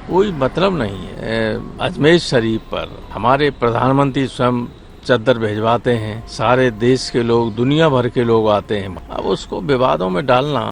कोई मतलब नहीं है। अजमेर शरीफ पर हमारे प्रधानमंत्री स्वयं चद्दर भिजवाते हैं, सारे देश के लोग, दुनिया भर के लोग आते हैं। अब उसको विवादों में डालना।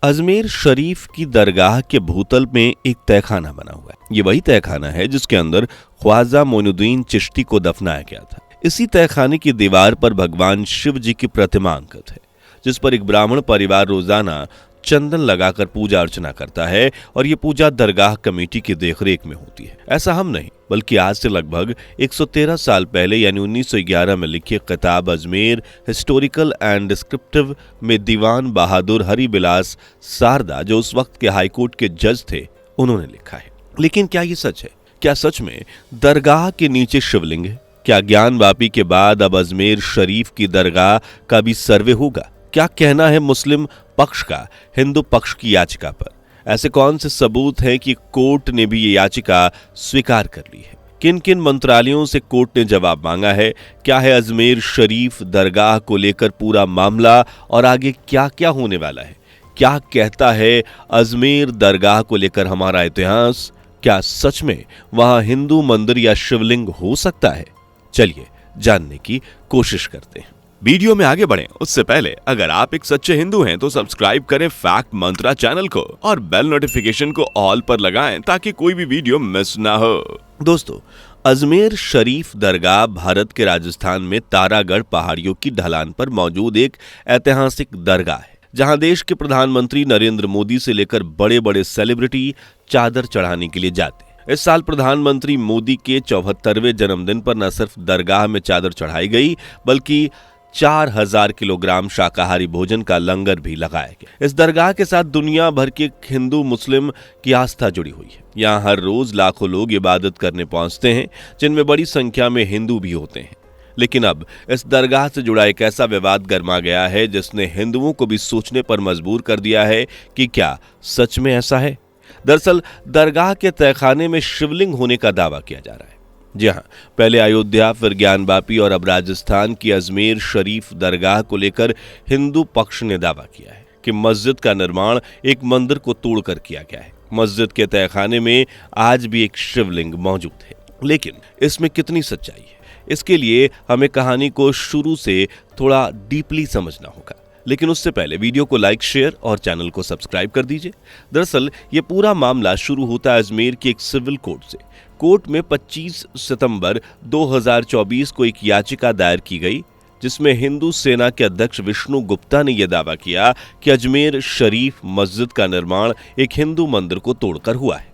अजमेर शरीफ की दरगाह के भूतल में एक तहखाना बना हुआ है। ये वही तहखाना है जिसके अंदर ख्वाजा मोइनुद्दीन चिश्ती को दफनाया गया था। इसी तहखाने की दीवार पर भगवान शिव जी की प्रतिमा अंकित है, जिस पर एक ब्राह्मण परिवार रोजाना चंदन लगाकर पूजा अर्चना करता है और ये पूजा दरगाह कमेटी की देखरेख में होती है। ऐसा हम नहीं, बल्कि आज से लगभग 113 साल पहले यानी 1911 में लिखी किताब अजमेर हिस्टोरिकल एंड डिस्क्रिप्टिव में दीवान बहादुर हरि बिलास सारदा, जो उस वक्त के हाईकोर्ट के जज थे, उन्होंने लिखा है। लेकिन क्या ये सच है? क्या सच में दरगाह के नीचे शिवलिंग है? क्या ज्ञान वापी के बाद अब अजमेर शरीफ की दरगाह का भी सर्वे होगा? क्या कहना है मुस्लिम पक्ष का हिंदू पक्ष की याचिका पर? ऐसे कौन से सबूत हैं कि कोर्ट ने भी ये याचिका स्वीकार कर ली है? किन किन मंत्रालयों से कोर्ट ने जवाब मांगा है? क्या है अजमेर शरीफ दरगाह को लेकर पूरा मामला और आगे क्या क्या होने वाला है? क्या कहता है अजमेर दरगाह को लेकर हमारा इतिहास? क्या सच में वहां हिंदू मंदिर या शिवलिंग हो सकता है? चलिए जानने की कोशिश करते हैं। वीडियो में आगे बढ़ें उससे पहले अगर आप एक सच्चे हिंदू हैं तो सब्सक्राइब करें फैक्ट मंत्रा चैनल को और बेल नोटिफिकेशन को ऑल पर लगाएं ताकि कोई भी वीडियो मिस ना हो। दोस्तों, अजमेर शरीफ दरगाह भारत के राजस्थान में तारागढ़ पहाड़ियों की ढलान पर मौजूद एक ऐतिहासिक दरगाह है, जहां देश के प्रधानमंत्री नरेंद्र मोदी से लेकर बड़े बड़े सेलिब्रिटी चादर चढ़ाने के लिए जाते हैं। इस साल प्रधानमंत्री मोदी के 74वें जन्मदिन पर न सिर्फ दरगाह में चादर चढ़ाई गई, बल्कि 4000 किलोग्राम शाकाहारी भोजन का लंगर भी लगाया गया। इस दरगाह के साथ दुनिया भर के हिंदू मुस्लिम की आस्था जुड़ी हुई है। यहाँ हर रोज लाखों लोग इबादत करने पहुंचते हैं, जिनमें बड़ी संख्या में हिंदू भी होते हैं। लेकिन अब इस दरगाह से जुड़ा एक ऐसा विवाद गर्मा गया है जिसने हिंदुओं को भी सोचने पर मजबूर कर दिया है कि क्या सच में ऐसा है? दरअसल दरगाह के तहखाने में शिवलिंग होने का दावा किया जा रहा है। जी हाँ, पहले अयोध्या, फिर ज्ञान वापी और अब राजस्थान की अजमेर शरीफ दरगाह को लेकर हिंदू पक्ष ने दावा किया है कि मस्जिद का निर्माण एक मंदिर को तोड़कर किया गया है। मस्जिद के तहखाने में आज भी एक शिवलिंग मौजूद है, लेकिन इसमें कितनी सच्चाई है, इसके लिए हमें कहानी को शुरू से थोड़ा डीपली समझना होगा। लेकिन उससे पहले वीडियो को लाइक, शेयर और चैनल को सब्सक्राइब कर दीजिए। दरअसल ये पूरा मामला शुरू होता है अजमेर की एक सिविल कोर्ट से। कोर्ट में 25 सितंबर 2024 को एक याचिका दायर की गई, जिसमें हिंदू सेना के अध्यक्ष विष्णु गुप्ता ने यह दावा किया कि अजमेर शरीफ मस्जिद का निर्माण एक हिंदू मंदिर को तोड़कर हुआ है।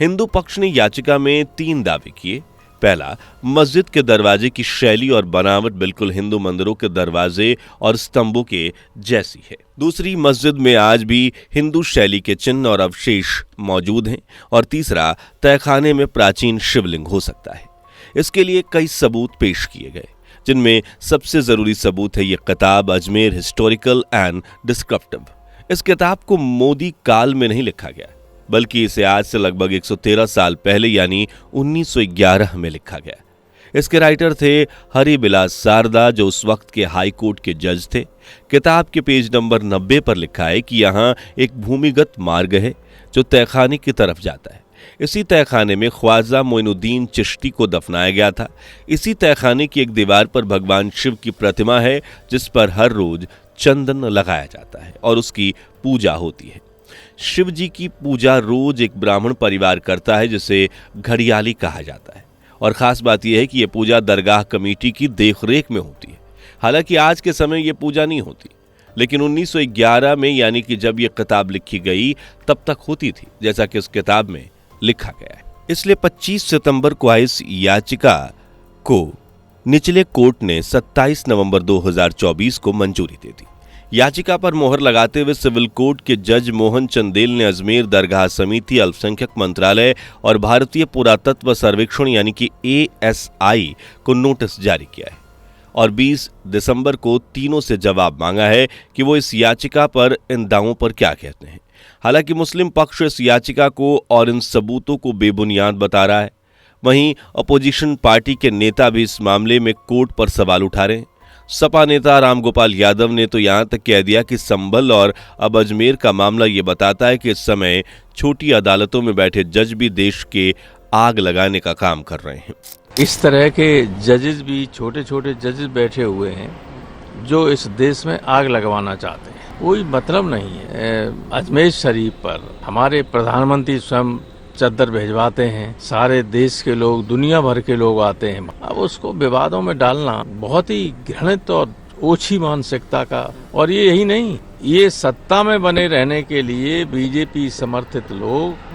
हिंदू पक्ष ने याचिका में 3 दावे किए। पहला, मस्जिद के दरवाजे की शैली और बनावट बिल्कुल हिंदू मंदिरों के दरवाजे और स्तंभों के जैसी है। दूसरी, मस्जिद में आज भी हिंदू शैली के चिन्ह और अवशेष मौजूद हैं। और तीसरा, तहखाने में प्राचीन शिवलिंग हो सकता है। इसके लिए कई सबूत पेश किए गए, जिनमें सबसे जरूरी सबूत है ये किताब अजमेर हिस्टोरिकल एंड डिस्क्रिप्टिव। इस किताब को मोदी काल में नहीं लिखा गया, बल्कि इसे आज से लगभग 113 साल पहले यानी 1911 में लिखा गया। इसके राइटर थे हरि बिलास सारदा, जो उस वक्त के हाई कोर्ट के जज थे। किताब के पेज नंबर 90 पर लिखा है कि यहाँ एक भूमिगत मार्ग है जो तहखाने की तरफ जाता है। इसी तहखाने में ख्वाजा मोइनुद्दीन चिश्ती को दफनाया गया था। इसी तहखाने की एक दीवार पर भगवान शिव की प्रतिमा है, जिस पर हर रोज चंदन लगाया जाता है और उसकी पूजा होती है। शिव जी की पूजा रोज एक ब्राह्मण परिवार करता है, जिसे घड़ियाली कहा जाता है। और खास बात यह है कि यह पूजा दरगाह कमेटी की देखरेख में होती है। हालांकि आज के समय यह पूजा नहीं होती, लेकिन 1911 में यानी कि जब यह किताब लिखी गई तब तक होती थी, जैसा कि उस किताब में लिखा गया है। इसलिए 25 सितंबर को आई इस याचिका को निचले कोर्ट ने 27 नवंबर 2024 को मंजूरी दे दी। याचिका पर मोहर लगाते हुए सिविल कोर्ट के जज मोहन चंदेल ने अजमेर दरगाह समिति, अल्पसंख्यक मंत्रालय और भारतीय पुरातत्व सर्वेक्षण यानी कि ASI को नोटिस जारी किया है और 20 दिसंबर को तीनों से जवाब मांगा है कि वो इस याचिका पर, इन दावों पर क्या कहते हैं। हालांकि मुस्लिम पक्ष इस याचिका को और इन सबूतों को बेबुनियाद बता रहा है। वहीं अपोजिशन पार्टी के नेता भी इस मामले में कोर्ट पर सवाल उठा रहे हैं। सपा नेता रामगोपाल यादव ने तो यहां तक कह दिया कि संभल और अब अजमेर का मामला ये बताता है कि इस समय छोटी अदालतों में बैठे जज भी देश के आग लगाने का काम कर रहे हैं। इस तरह के जजेस भी, छोटे छोटे जजेस बैठे हुए हैं जो इस देश में आग लगवाना चाहते हैं। कोई मतलब नहीं है। अजमेर शरीफ पर हमारे प्रधानमंत्री स्वयं चद्दर भेजवाते हैं, सारे देश के लोग, दुनिया भर के लोग आते हैं। अब उसको विवादों में डालना बहुत ही घृणित और ओछी मानसिकता का, और ये यही नहीं, ये सत्ता में बने रहने के लिए बीजेपी समर्थित लोग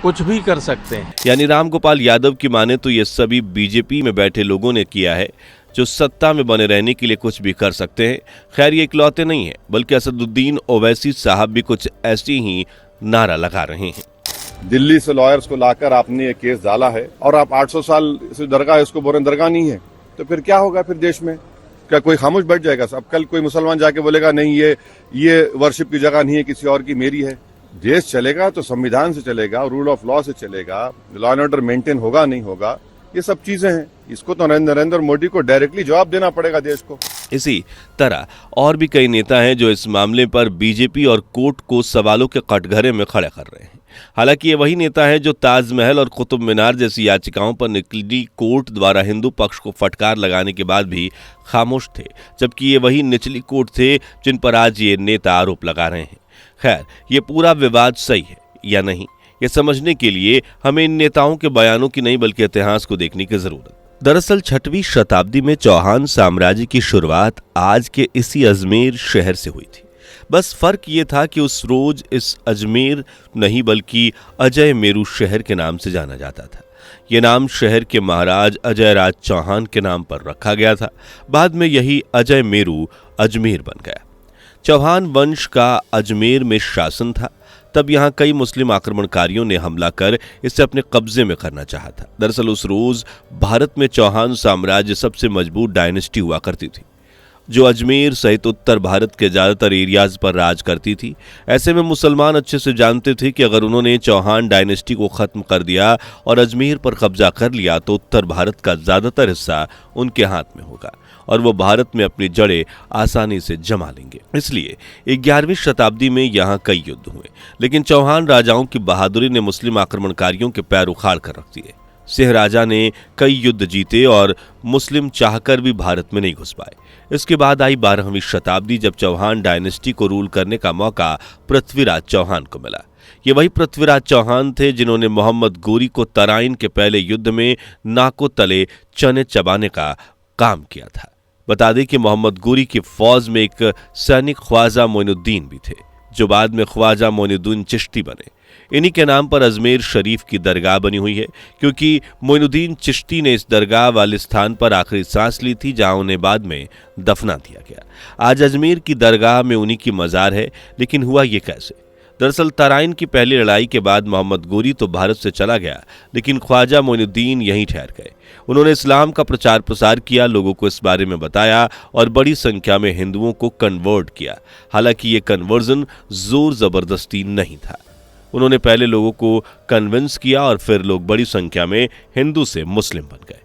कुछ भी कर सकते हैं। यानी रामगोपाल यादव की माने तो ये सभी बीजेपी में बैठे लोगों ने किया है जो सत्ता में बने रहने के लिए कुछ भी कर सकते हैं। खैर ये इकलौते नहीं है, बल्कि असदुद्दीन ओवैसी साहब भी कुछ ऐसी ही नारा लगा रहे हैं। दिल्ली से लॉयर्स को लाकर आपने ये केस डाला है और आप 800 साल से दरगाह, इसको बोल रहे दरगाह नहीं है, तो फिर क्या होगा फिर देश में? क्या कोई खामोश बैठ जाएगा? अब कल कोई मुसलमान जाके बोलेगा नहीं ये वर्शिप की जगह नहीं है, किसी और की, मेरी है। देश चलेगा तो संविधान से चलेगा, रूल ऑफ लॉ से चलेगा, लॉ एंड ऑर्डर मेंटेन होगा नहीं होगा, ये सब चीजें हैं। इसको तो नरेंद्र मोदी को डायरेक्टली जवाब देना पड़ेगा देश को। इसी तरह और भी कई नेता हैं जो इस मामले पर बीजेपी और कोर्ट को सवालों के कटघरे में खड़े कर रहे हैं। हालांकि ये वही नेता हैं जो ताजमहल और कुतुब मीनार जैसी याचिकाओं पर निकली कोर्ट द्वारा हिंदू पक्ष को फटकार लगाने के बाद भी खामोश थे, जबकि ये वही निचली कोर्ट थे जिन पर आज ये नेता आरोप लगा रहे हैं। खैर, ये पूरा विवाद सही है या नहीं, ये समझने के लिए हमें इन नेताओं के बयानों की नहीं बल्कि इतिहास को देखने की जरूरत। दरअसल 6वीं शताब्दी में चौहान साम्राज्य की शुरुआत आज के इसी अजमेर शहर से हुई थी। बस फर्क ये था कि उस रोज इस अजमेर नहीं बल्कि अजय मेरू शहर के नाम से जाना जाता था। ये नाम शहर के महाराज अजय राज चौहान के नाम पर रखा गया था। बाद में यही अजय मेरू अजमेर बन गया। चौहान वंश का अजमेर में शासन था। तब यहाँ कई मुस्लिम आक्रमणकारियों ने हमला कर इसे अपने कब्जे में करना चाहा था। दरअसल उस रोज भारत में चौहान साम्राज्य सबसे मजबूत डायनेस्टी हुआ करती थी, जो अजमेर सहित उत्तर भारत के ज्यादातर एरियाज पर राज करती थी। ऐसे में मुसलमान अच्छे से जानते थे कि अगर उन्होंने चौहान डायनेस्टी को खत्म कर दिया और अजमेर पर कब्जा कर लिया तो उत्तर भारत का ज्यादातर हिस्सा उनके हाथ में होगा और वो भारत में अपनी जड़ें आसानी से जमा लेंगे। इसलिए 11वीं शताब्दी में यहाँ कई युद्ध हुए, लेकिन चौहान राजाओं की बहादुरी ने मुस्लिम आक्रमणकारियों के पैर उखाड़ कर रख दिए। सिंह राजा ने कई युद्ध जीते और मुस्लिम चाहकर भी भारत में नहीं घुस पाए। इसके बाद आई 12वीं शताब्दी, जब चौहान डायनेस्टी को रूल करने का मौका पृथ्वीराज चौहान को मिला। ये वही पृथ्वीराज चौहान थे जिन्होंने मोहम्मद गोरी को तराइन के पहले युद्ध में नाकों तले चने चबाने का काम किया था। बता दें कि मोहम्मद गोरी की फौज में एक सैनिक ख्वाजा मोइनुद्दीन भी थे, जो बाद में ख्वाजा मोइनुद्दीन चिश्ती बने। इन्हीं के नाम पर अजमेर शरीफ की दरगाह बनी हुई है, क्योंकि मोइनुद्दीन चिश्ती ने इस दरगाह वाले स्थान पर आखिरी सांस ली थी जहां उन्हें बाद में दफना दिया गया। आज अजमेर की दरगाह में उन्हीं की मजार है। लेकिन हुआ ये कैसे? दरअसल तराइन की पहली लड़ाई के बाद मोहम्मद गोरी तो भारत से चला गया, लेकिन ख्वाजा मोइनुद्दीन यहीं ठहर गए। उन्होंने इस्लाम का प्रचार प्रसार किया, लोगों को इस बारे में बताया और बड़ी संख्या में हिंदुओं को कन्वर्ट किया। हालांकि ये कन्वर्जन जोर जबरदस्ती नहीं था। उन्होंने पहले लोगों को कन्विंस किया और फिर लोग बड़ी संख्या में हिंदू से मुस्लिम बन गए।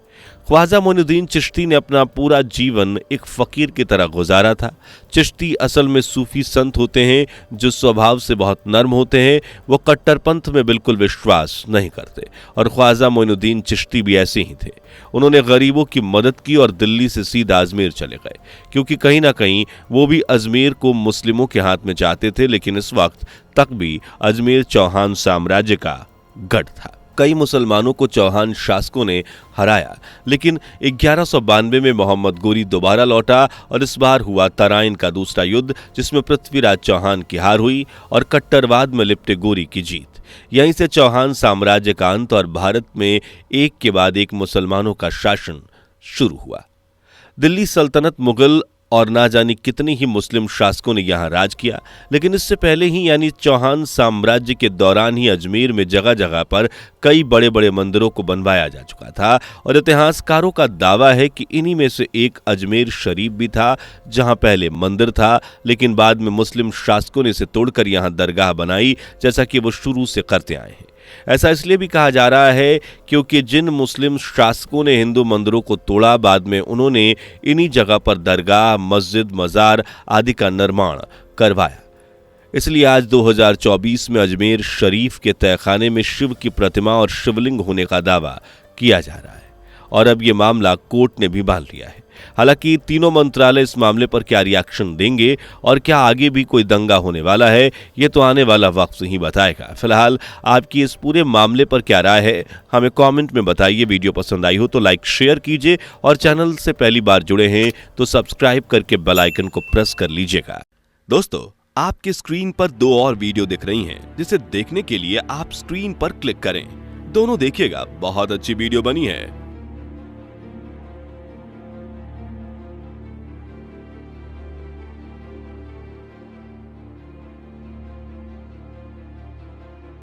ख्वाजा मोइनुद्दीन चिश्ती ने अपना पूरा जीवन एक फकीर की तरह गुजारा था। चिश्ती असल में सूफी संत होते हैं जो स्वभाव से बहुत नर्म होते हैं। वो कट्टरपंथ में बिल्कुल विश्वास नहीं करते और ख्वाजा मोइनुद्दीन चिश्ती भी ऐसे ही थे। उन्होंने गरीबों की मदद की और दिल्ली से सीधा अजमेर चले गए, क्योंकि कहीं ना कहीं वो भी अजमेर को मुस्लिमों के हाथ में चाहते थे। लेकिन इस वक्त तक भी अजमेर चौहान साम्राज्य का गढ़ था। कई मुसलमानों को चौहान शासकों ने हराया, लेकिन 1192 में मोहम्मद गोरी दोबारा लौटा और इस बार हुआ तराइन का दूसरा युद्ध, जिसमें पृथ्वीराज चौहान की हार हुई और कट्टरवाद में लिपटे गोरी की जीत। यहीं से चौहान साम्राज्य का अंत और भारत में एक के बाद एक मुसलमानों का शासन शुरू हुआ। दिल्ली सल्तनत, मुगल और ना जाने कितने ही मुस्लिम शासकों ने यहाँ राज किया, लेकिन इससे पहले ही यानी चौहान साम्राज्य के दौरान ही अजमेर में जगह जगह पर कई बड़े बड़े मंदिरों को बनवाया जा चुका था और इतिहासकारों का दावा है कि इन्हीं में से एक अजमेर शरीफ भी था, जहाँ पहले मंदिर था, लेकिन बाद में मुस्लिम शासकों ने इसे तोड़कर यहाँ दरगाह बनाई, जैसा कि वो शुरू से करते आए हैं। ऐसा इसलिए भी कहा जा रहा है क्योंकि जिन मुस्लिम शासकों ने हिंदू मंदिरों को तोड़ा, बाद में उन्होंने इन्हीं जगह पर दरगाह, मस्जिद, मजार आदि का निर्माण करवाया। इसलिए आज 2024 में अजमेर शरीफ के तहखाने में शिव की प्रतिमा और शिवलिंग होने का दावा किया जा रहा है और अब ये मामला कोर्ट ने भी बांध लिया है। हालांकि तीनों मंत्रालय इस मामले पर क्या रिएक्शन देंगे और क्या आगे भी कोई दंगा होने वाला है, ये तो आने वाला वक्त ही बताएगा। फिलहाल आपकी इस पूरे मामले पर क्या राय है, हमें कमेंट में बताइए। वीडियो पसंद आई हो तो लाइक शेयर कीजिए और चैनल से पहली बार जुड़े हैं तो सब्सक्राइब करके बेल आइकन को प्रेस कर लीजिएगा। दोस्तों, आपकी स्क्रीन पर 2 और वीडियो दिख रही हैं, जिसे देखने के लिए आप स्क्रीन पर क्लिक करें। दोनों देखिएगा, बहुत अच्छी वीडियो बनी है।